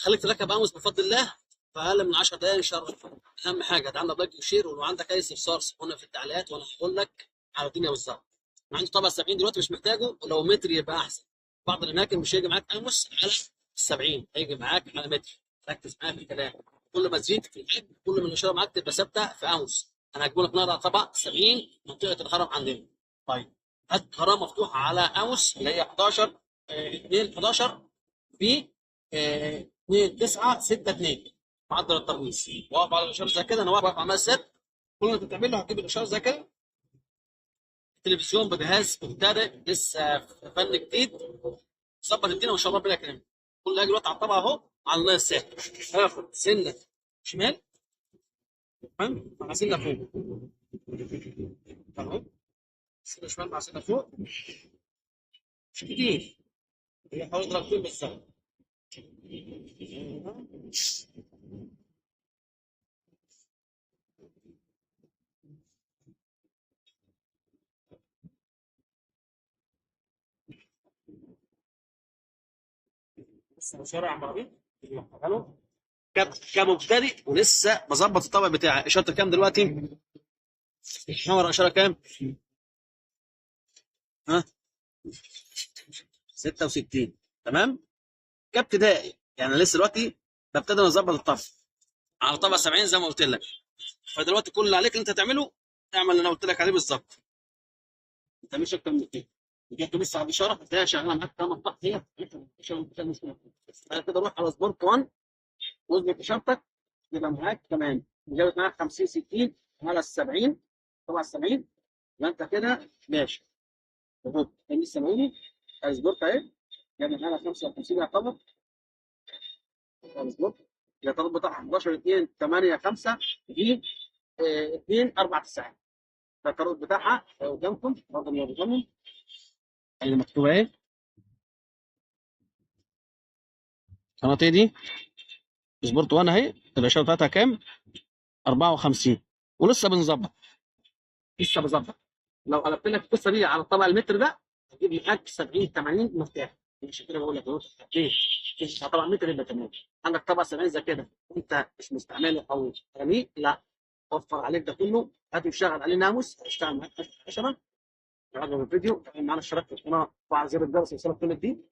خليك تركب اموس بفضل الله في اقل من 10 دقائق ان شاء الله. اهم حاجه تعمل لايك وشير، ولو عندك اي استفسار سيبونا في التعليقات وانا هقول لك على الدنيا بالظبط. انا عندي طبعا 70 دلوقتي مش محتاجه، ولو متر يبقى احسن. بعض الاماكن مش هيجي معاك اموس على 70، هيجي معاك على متر. ركز معايا في الكلام. كل ما تزيد في الحجم كل ما الاشاره معاك تبقى ثابته في اموس. انا هجيب لك النهارده على طبق 70 منطقه الهرم عندنا. طيب هات هرم مفتوح على اموس اللي هي 11 2 11 في 2 9 6 2 معدل الترميز. واقف على الاشاره زي كده، انا واقف على ست. كل اللي انت تعمله هتجيب الاشاره زي كده. التلفزيون بجهاز مبتدئ لسه في فن جديد، ظبط الدنيا ما شاء الله ربنا يكرمك. كل اللي هاجي دلوقتي على الطبق اهو على الناس سهل. هاخد سنه شمال، تمام، مع سنه فوق اهو. سنه شمال مع سنه فوق، مش كتير، هي حوالي درجتين بالظبط. بس بسرعه عمالين كمبتدئ ولسه بظبط الطبق بتاعي. اشاره كام دلوقتي؟ نور اشاره كام؟ ها 66. تمام. كابتدائي يعني لسه دلوقتي ببتدي اظبط الطبق على طبق 70 زي ما قلت لك. فدلوقتي كل اللي عليك اللي انت تعمله اعمل اللي انا قلت لك عليه بالظبط. انت مش اكتر من كده. جيت لسه على الاشاره هتلاقيها شغاله معاك كام طق هي. انا كده اروح على سبورت 1 واظبط اشارتك يبقى معاك كمان. جابت معاك 50 60 على ال 70 طبعا 70. يبقى انت كده ماشي. اهو ال 70 سبورت اهي جابت معانا 55 يعتبر. مظبوط. اليطار بتاعها 11 2 8 5 دي 2 4 9. اليطار بتاعها قدامكم برضه موجودين اللي مكتوبه ايه. قناه ايه دي؟ سبورت 1 اهي. الاشاره بتاعتها كام؟ 54. ولسه بنظبط، لسه بظبط. لو قلبت لك القصه دي على طبق المتر ده هتجيب معاك 70 80 مرتاح. مش كده بقول لك اهو. ليه؟ مش طبعا متر يبقى تمام. عندك طبق 70 زي كده انت مش مستعمله او رميه، لا، وفر عليك ده كله. هات واشتغل عليه ناموس هيشتغل معاك 10. عجبك الفيديو؟ تعمل معانا اشتراك في القناه وفعل زر الجرس يوصلك كل جديد.